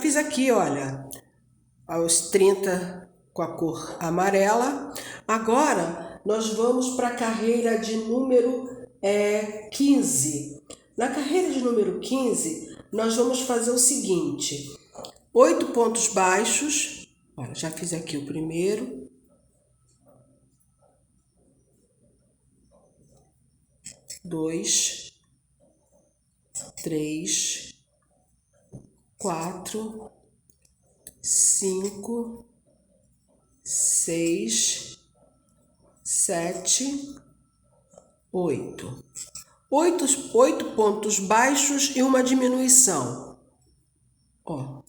fiz aqui, olha, aos 30 com a cor amarela. Agora, nós vamos para a carreira de número 15. Na carreira de número 15, nós vamos fazer o seguinte: 8 pontos baixos. Olha, já fiz aqui o primeiro. 2, 3, 4, 5, 6, 7, 8. 8 pontos baixos e uma diminuição. Ó.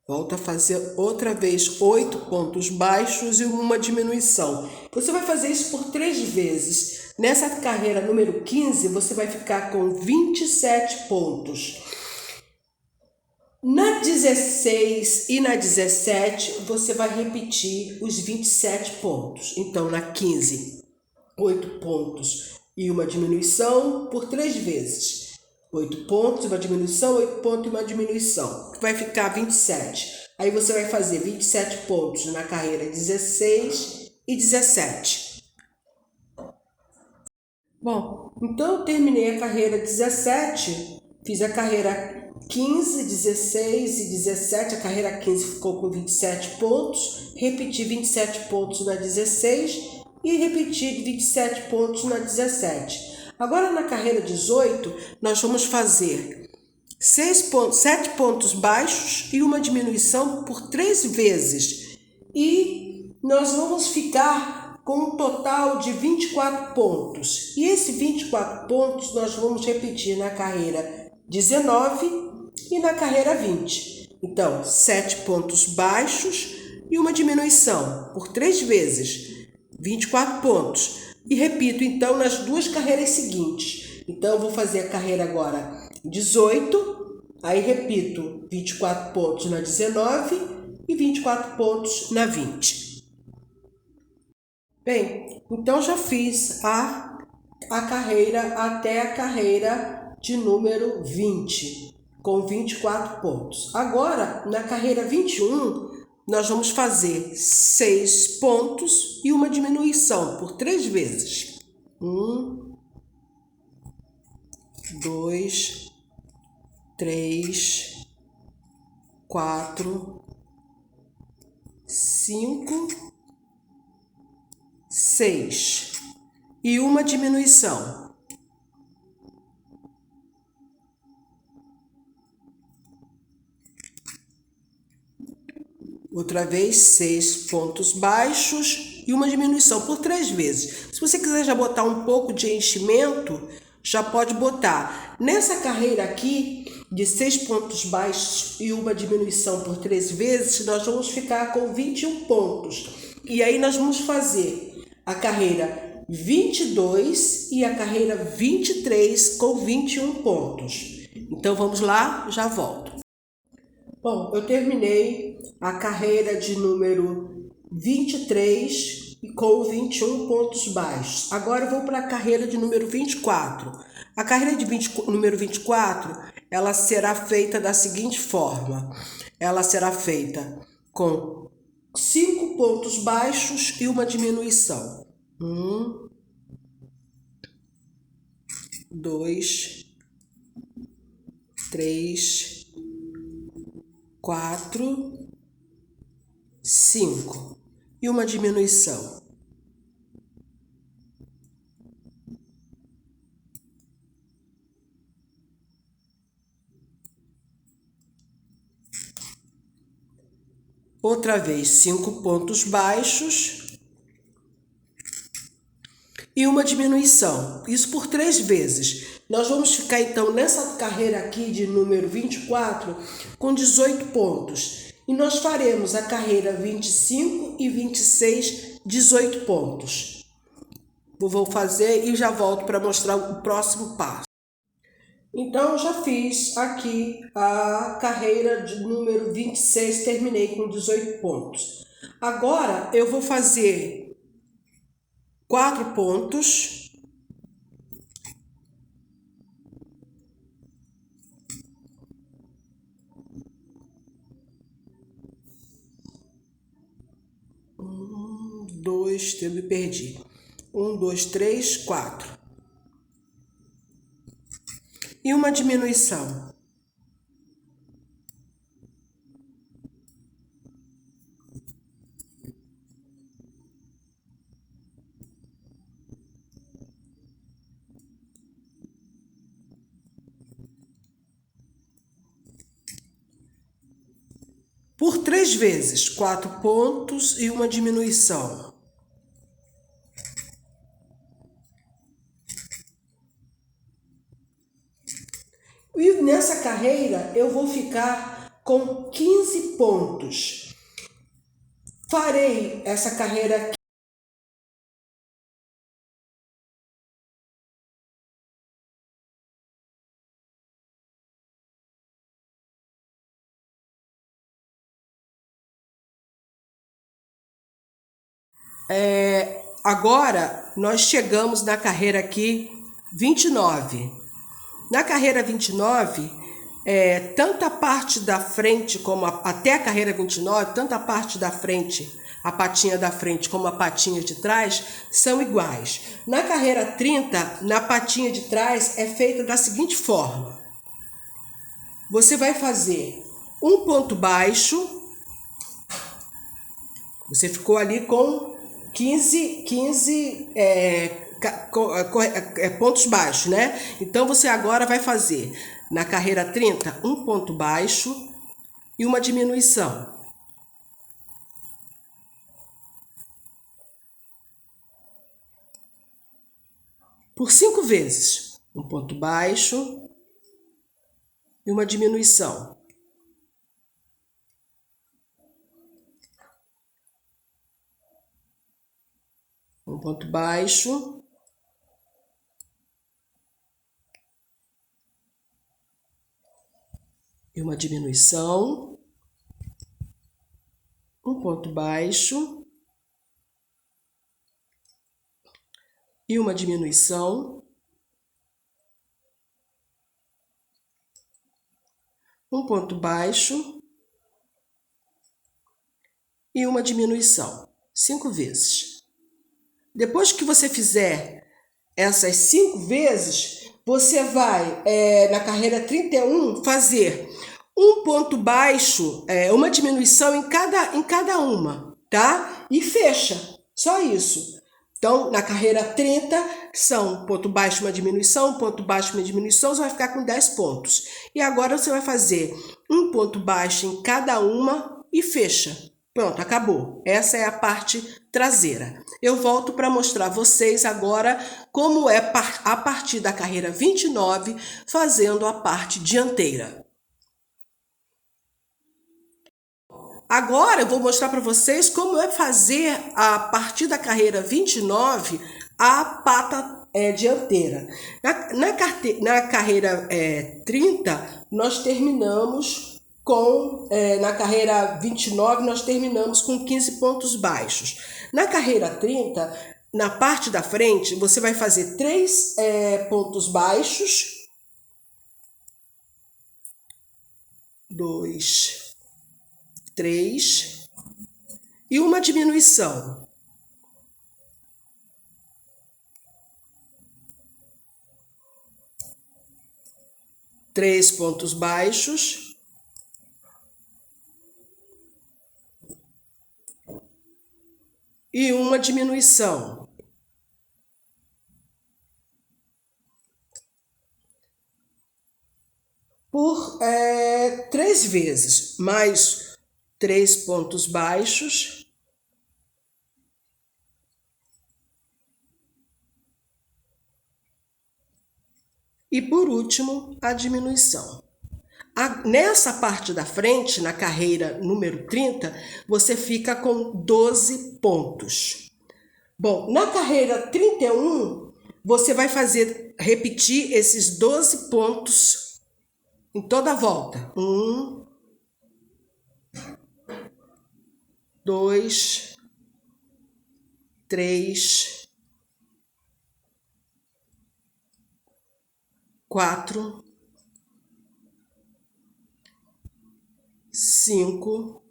Volta a fazer outra vez 8 pontos baixos e uma diminuição. Você vai fazer isso por 3 vezes. Nessa carreira número 15, você vai ficar com 27 pontos. Na 16 e na 17, você vai repetir os 27 pontos. Então, na 15, 8 pontos e uma diminuição por 3 vezes. 8 pontos, uma diminuição, 8 pontos e uma diminuição. Vai ficar 27. Aí você vai fazer 27 pontos na carreira 16 e 17. Bom, então eu terminei a carreira 17, fiz a carreira 15, 16 e 17. A carreira 15 ficou com 27 pontos. Repeti 27 pontos na 16 e repeti 27 pontos na 17. Agora, na carreira 18, nós vamos fazer 7 pontos baixos e uma diminuição por 3 vezes. E nós vamos ficar com um total de 24 pontos. E esses 24 pontos nós vamos repetir na carreira 19 e na carreira 20. Então, 7 pontos baixos e uma diminuição por 3 vezes, 24 pontos. E repito, então, nas duas carreiras seguintes. Então, eu vou fazer a carreira agora 18, aí repito 24 pontos na 19 e 24 pontos na 20. Bem, então já fiz a carreira até a carreira de número 20, com 24 pontos. Agora, na carreira 21, nós vamos fazer 6 pontos e uma diminuição por 3 vezes. 1, 2, 3, 4, 5, 6 e uma diminuição. Outra vez, 6 pontos baixos e uma diminuição por 3 vezes. Se você quiser já botar um pouco de enchimento, já pode botar. Nessa carreira aqui, de 6 pontos baixos e uma diminuição por 3 vezes, nós vamos ficar com 21 pontos. E aí nós vamos fazer a carreira 22 e a carreira 23 com 21 pontos. Então vamos lá, já volto. Bom, eu terminei a carreira de número 23 com 21 pontos baixos. Agora eu vou para a carreira de número 24. A carreira de número 24, ela será feita da seguinte forma. Ela será feita com 5 pontos baixos e uma diminuição. 1, 2, 3, 4, 5 e uma diminuição. Outra vez, 5 pontos baixos e uma diminuição. Isso por 3 vezes. Nós vamos ficar, então, nessa carreira aqui de número 24 com 18 pontos. E nós faremos a carreira 25 e 26, 18 pontos. Vou fazer e já volto para mostrar o próximo passo. Então, eu já fiz aqui a carreira de número 26, terminei com 18 pontos. Agora, eu vou fazer 4 pontos 2, eu me perdi. 1, 2, 3, 4. E uma diminuição. Por 3 vezes, 4 pontos e uma diminuição. E nessa carreira eu vou ficar com 15 pontos. Farei essa carreira aqui. Agora nós chegamos na carreira aqui 29. Na carreira 29, tanto a parte da frente como até a carreira 29, tanto a parte da frente, a patinha da frente como a patinha de trás são iguais. Na carreira 30, na patinha de trás é feita da seguinte forma. Você vai fazer um ponto baixo, você ficou ali com 15 pontos baixos, né? Então você agora vai fazer na carreira 30 um ponto baixo e uma diminuição. Por 5 vezes, um ponto baixo e uma diminuição. Um ponto baixo e uma diminuição. Um ponto baixo e uma diminuição. Um ponto baixo e uma diminuição. 5 vezes. Depois que você fizer essas 5 vezes, você vai, na carreira 31, fazer um ponto baixo, uma diminuição em cada uma, tá? E fecha, só isso. Então, na carreira 30, são um ponto baixo, uma diminuição, um ponto baixo, uma diminuição, você vai ficar com 10 pontos. E agora você vai fazer um ponto baixo em cada uma e fecha. Pronto, acabou. Essa é a parte traseira. Eu volto para mostrar a vocês agora como é a partir da carreira 29, fazendo a parte dianteira. Agora eu vou mostrar para vocês como é fazer a partir da carreira 29 a pata dianteira. Na carreira 30, nós terminamos na carreira 29, nós terminamos com 15 pontos baixos. Na carreira 30, na parte da frente, você vai fazer 3 pontos baixos, 2, 3 e uma diminuição. Três pontos baixos e uma diminuição. Por 3 vezes, mais 3 pontos baixos e, por último, a diminuição. Nessa parte da frente, na carreira número 30, você fica com 12 pontos. Bom, na carreira 31, você vai repetir esses 12 pontos em toda a volta. 1, 2, 3, 4, 5,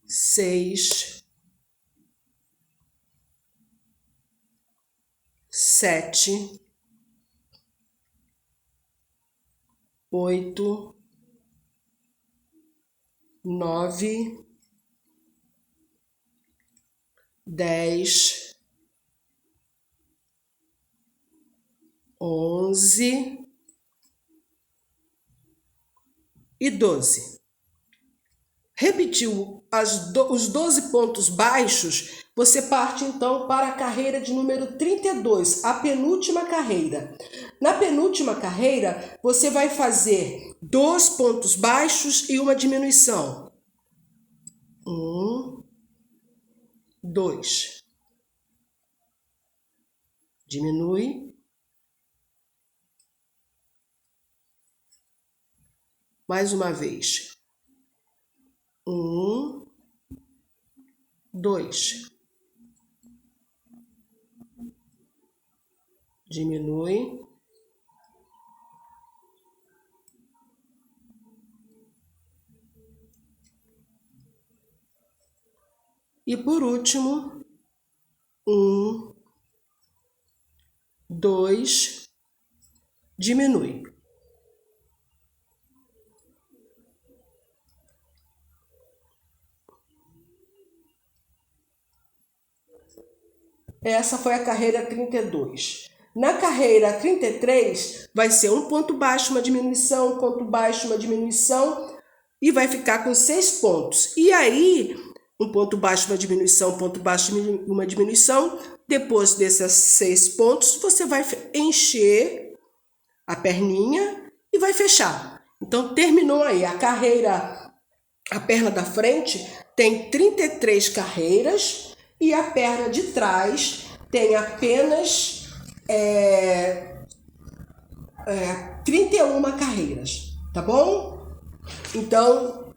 6, 7, 8, 9, 10, 11 e 12. Repetiu os 12 pontos baixos, você parte então para a carreira de número 32, a penúltima carreira. Na penúltima carreira, você vai fazer 2 pontos baixos e uma diminuição. 1, 2. Diminui. Mais uma vez. 1, 2. Diminui. E por último, 1, 2, diminui. Essa foi a carreira 32. Na carreira 33, vai ser um ponto baixo, uma diminuição, um ponto baixo, uma diminuição, e vai ficar com 6 pontos. E aí, um ponto baixo, uma diminuição, um ponto baixo, uma diminuição. Depois desses 6 pontos, você vai encher a perninha e vai fechar. Então, terminou aí. A carreira, a perna da frente tem 33 carreiras, e a perna de trás tem apenas 31 carreiras, tá bom? Então,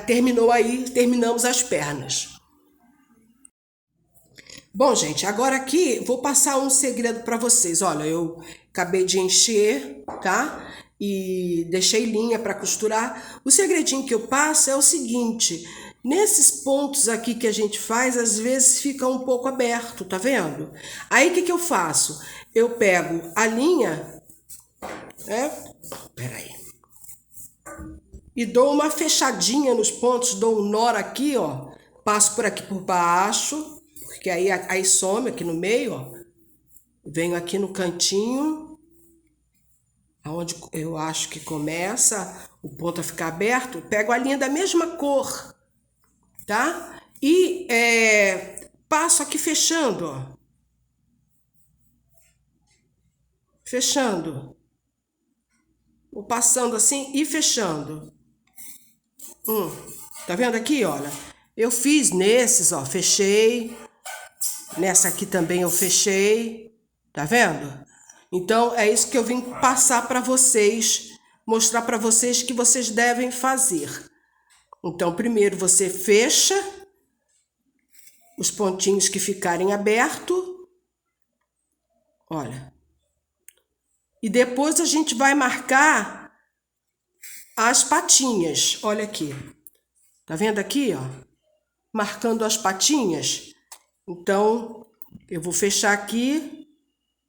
terminou aí, terminamos as pernas. Bom, gente, agora aqui vou passar um segredo para vocês. Olha, eu acabei de encher, tá? E deixei linha para costurar. O segredinho que eu passo é o seguinte: nesses pontos aqui que a gente faz, às vezes fica um pouco aberto, tá vendo? Aí o que eu faço? Eu pego a linha, peraí, e dou uma fechadinha nos pontos, dou um nó aqui, ó, passo por aqui por baixo, porque aí some aqui no meio, ó, venho aqui no cantinho, aonde eu acho que começa o ponto a ficar aberto, pego a linha da mesma cor, tá? E passo aqui fechando, ó. Fechando. Vou passando assim e fechando. Tá vendo aqui, olha? Eu fiz nesses, ó, fechei. Nessa aqui também eu fechei. Tá vendo? Então, é isso que eu vim passar para vocês, mostrar para vocês que vocês devem fazer. Então, primeiro você fecha os pontinhos que ficarem abertos. Olha. E depois a gente vai marcar as patinhas. Olha aqui. Tá vendo aqui, ó? Marcando as patinhas. Então, eu vou fechar aqui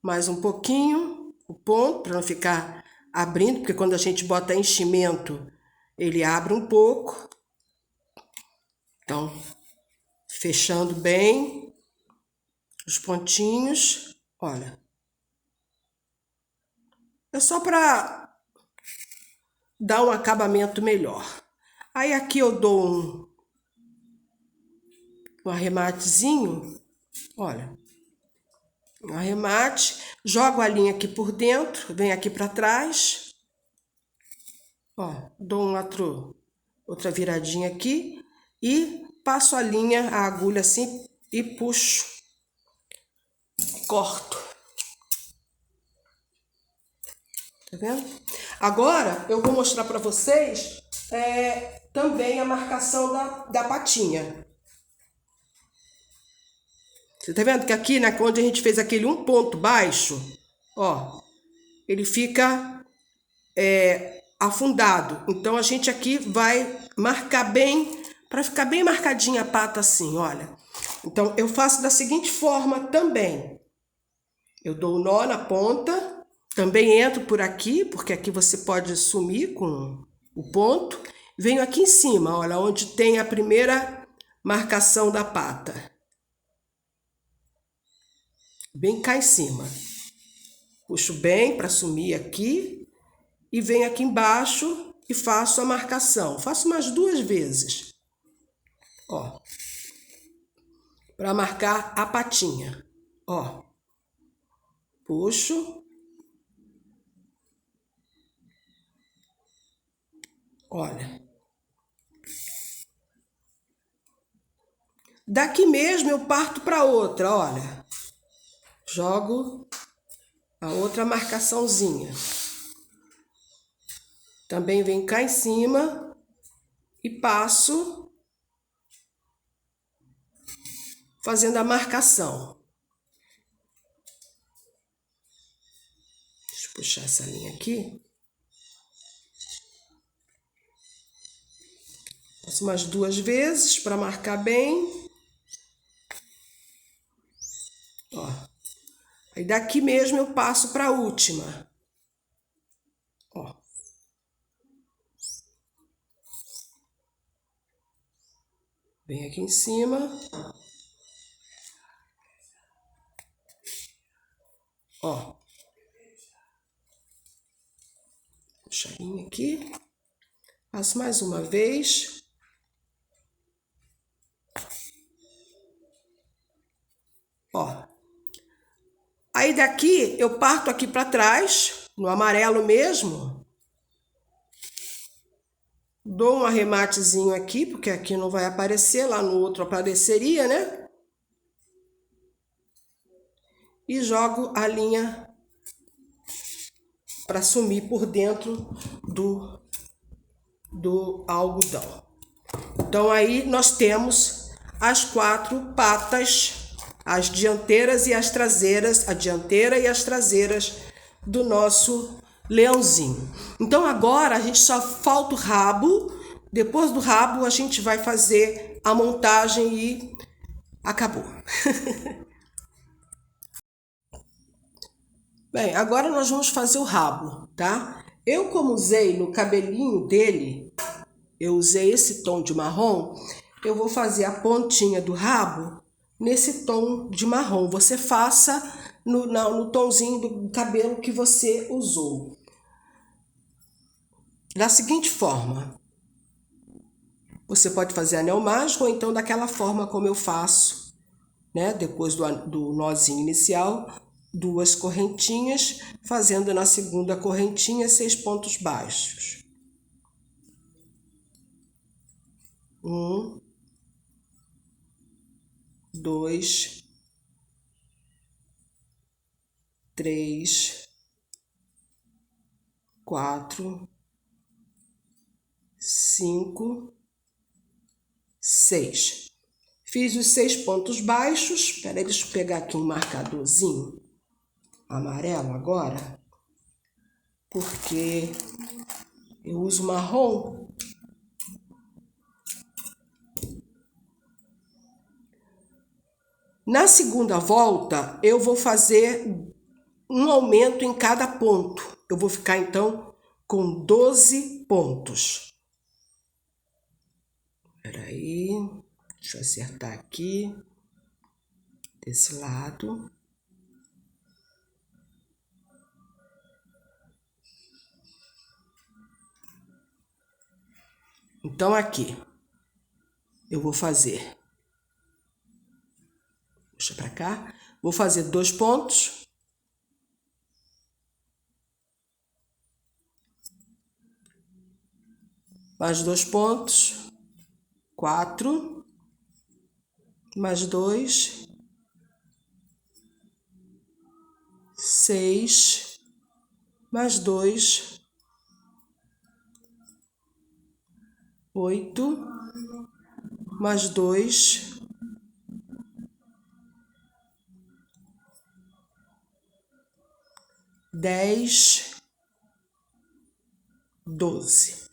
mais um pouquinho o ponto, para não ficar abrindo, porque quando a gente bota enchimento, ele abre um pouco. Então, fechando bem os pontinhos, olha. É só para dar um acabamento melhor. Aí aqui eu dou um arrematezinho, olha. Um arremate, jogo a linha aqui por dentro, venho aqui para trás. Ó, dou outra viradinha aqui e passo a linha, a agulha assim e puxo. Corto. Tá vendo? Agora eu vou mostrar para vocês também a marcação da patinha. Você tá vendo que aqui, né, onde a gente fez aquele um ponto baixo, ó, ele fica afundado. Então a gente aqui vai marcar bem, para ficar bem marcadinha a pata assim, olha. Então eu faço da seguinte forma também. Eu dou o nó na ponta, também entro por aqui, porque aqui você pode sumir com o ponto. Venho aqui em cima, olha, onde tem a primeira marcação da pata. Bem cá em cima. Puxo bem para sumir aqui e venho aqui embaixo e faço a marcação. Faço umas 2 vezes, ó, para marcar a patinha, ó. Puxo. Olha. Daqui mesmo eu parto para outra, olha. Jogo a outra marcaçãozinha. Também venho cá em cima e passo fazendo a marcação. Deixa eu puxar essa linha aqui. Faço umas 2 vezes para marcar bem. Ó. Aí daqui mesmo eu passo para a última. Ó. Vem aqui em cima. Ó. Puxa a linha aqui. Faço mais uma vez. Ó. Aí daqui eu parto aqui para trás, no amarelo mesmo. Dou um arrematezinho aqui, porque aqui não vai aparecer, lá no outro apareceria, né? E jogo a linha para sumir por dentro do algodão. Então aí nós temos as 4 patas, as dianteiras e as traseiras, a dianteira e as traseiras do nosso leãozinho. Então agora a gente só falta o rabo. Depois do rabo a gente vai fazer a montagem e acabou. Bem, agora nós vamos fazer o rabo, tá? Eu, como usei no cabelinho dele, eu usei esse tom de marrom, eu vou fazer a pontinha do rabo nesse tom de marrom. Você faça no tomzinho do cabelo que você usou. Da seguinte forma, você pode fazer anel mágico ou então daquela forma como eu faço, né? Depois do nozinho inicial, 2 correntinhas, fazendo na segunda correntinha 6 pontos baixos. 1, 2, 3, 4, 5, 6. Fiz os 6 pontos baixos. Espera aí, deixa eu pegar aqui um marcadorzinho amarelo agora, porque eu uso marrom. Na segunda volta, eu vou fazer um aumento em cada ponto. Eu vou ficar, então, com 12 pontos. Espera aí, deixa eu acertar aqui, desse lado. Então, aqui, eu vou fazer... Puxa para cá. Vou fazer 2 pontos. Mais 2 pontos. 4. Mais 2. 6. Mais 2. 8. Mais 2. 10, 12.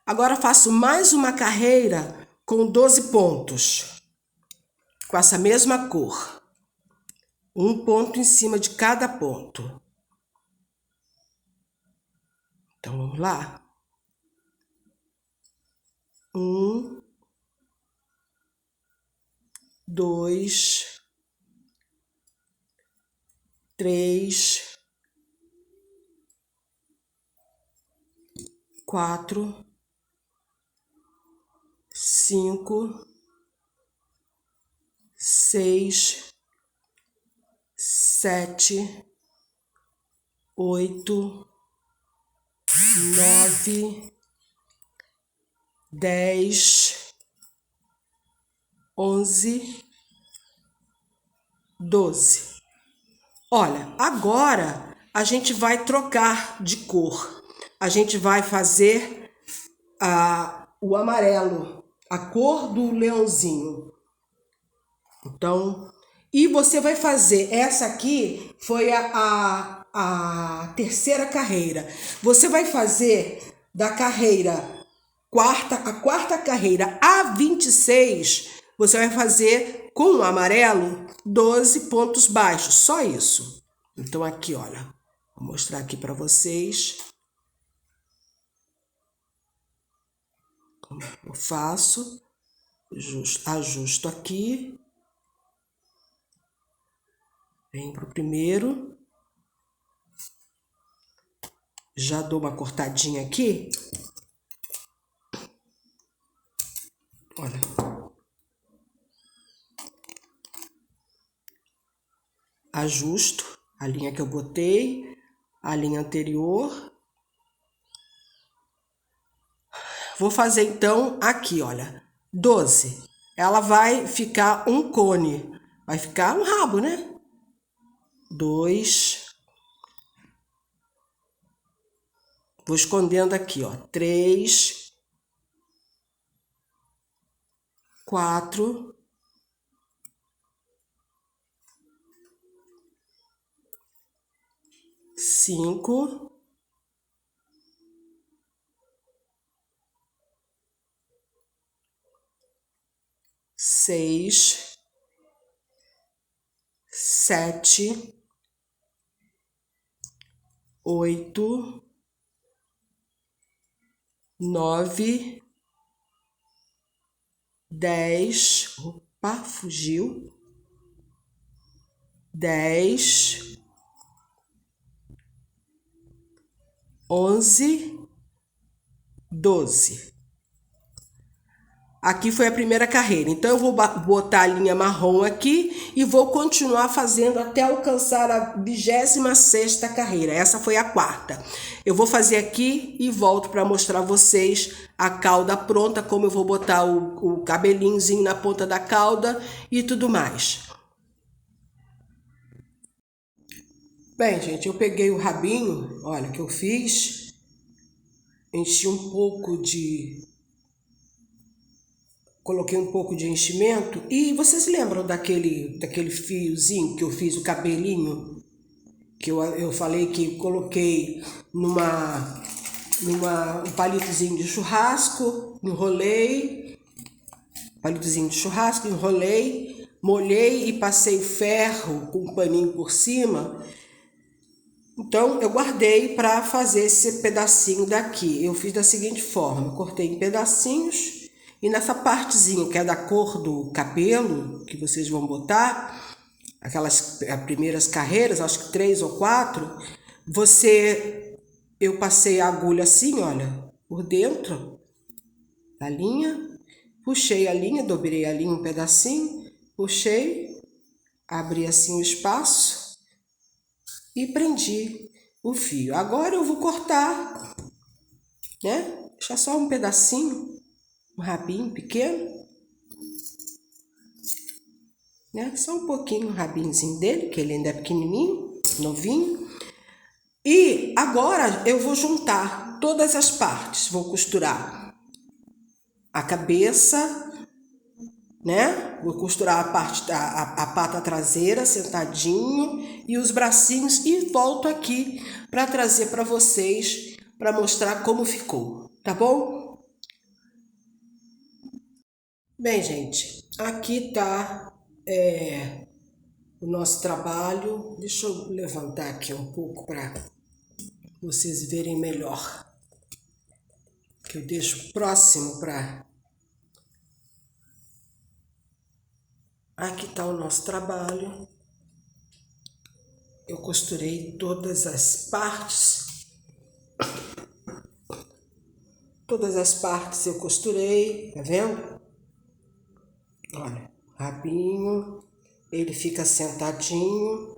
Agora faço mais uma carreira com 12 pontos, com essa mesma cor. Um ponto em cima de cada ponto. Então, vamos lá. 1, 2, 3, 4, 5, 6, 7, 8, 9, 10, 11, 12. Olha, agora a gente vai trocar de cor. A gente vai fazer o amarelo, a cor do leãozinho. Então, e você vai fazer, essa aqui foi a terceira carreira. Você vai fazer da carreira a quarta carreira a 26, você vai fazer com o amarelo 12 pontos baixos, só isso. Então aqui, olha, vou mostrar aqui para vocês. Eu faço, ajusto aqui. Venho para o primeiro. Já dou uma cortadinha aqui. Olha. Ajusto a linha que eu botei, a linha anterior. Vou fazer então aqui, olha, 12. Ela vai ficar um cone, vai ficar um rabo, né? 2. Vou escondendo aqui, ó. 3, 4, 5, 6, 7, 8, 9, 10. Opa, fugiu. 10, 11, 12. Aqui foi a primeira carreira, então eu vou botar a linha marrom aqui e vou continuar fazendo até alcançar a 26ª carreira. Essa foi a quarta. Eu vou fazer aqui e volto para mostrar a vocês a cauda pronta, como eu vou botar o cabelinhozinho na ponta da cauda e tudo mais. Bem, gente, eu peguei o rabinho, olha, que eu fiz, enchi um pouco coloquei um pouco de enchimento. E vocês lembram daquele fiozinho que eu fiz, o cabelinho? Que eu falei que coloquei um palitozinho de churrasco, enrolei, molhei e passei ferro com um paninho por cima. Então, eu guardei para fazer esse pedacinho daqui. Eu fiz da seguinte forma, eu cortei em pedacinhos. E nessa partezinha que é da cor do cabelo, que vocês vão botar, aquelas primeiras carreiras, acho que 3 ou 4, eu passei a agulha assim, olha, por dentro da linha, puxei a linha, dobrei a linha um pedacinho, puxei, abri assim o espaço e prendi o fio. Agora eu vou cortar, né? Deixar só um pedacinho, um rabinho pequeno, né? Só um pouquinho o rabinhozinho dele, que ele ainda é pequenininho, novinho. E agora eu vou juntar todas as partes, vou costurar a cabeça, né? Vou costurar a parte a pata traseira sentadinho e os bracinhos e volto aqui para trazer para vocês, para mostrar como ficou, tá bom? Bem, gente, aqui tá o nosso trabalho. Deixa eu levantar aqui um pouco para vocês verem melhor. Que eu deixo próximo para... Aqui está o nosso trabalho. Eu costurei todas as partes. Todas as partes eu costurei, tá vendo? Olha, rabinho, ele fica sentadinho.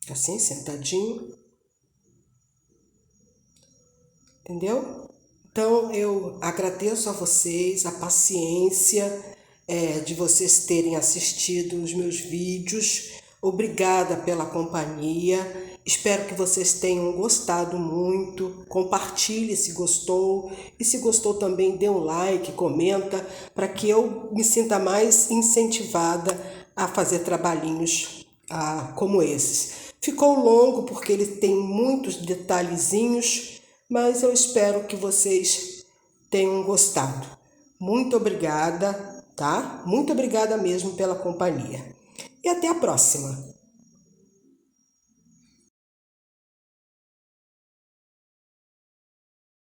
Fica assim, sentadinho. Entendeu? Então, eu agradeço a vocês a paciência de vocês terem assistido os meus vídeos. Obrigada pela companhia. Espero que vocês tenham gostado muito. Compartilhe se gostou. E se gostou também, dê um like, comenta, para que eu me sinta mais incentivada a fazer trabalhinhos como esses. Ficou longo porque ele tem muitos detalhezinhos, mas eu espero que vocês tenham gostado. Muito obrigada, tá? Muito obrigada mesmo pela companhia. E até a próxima!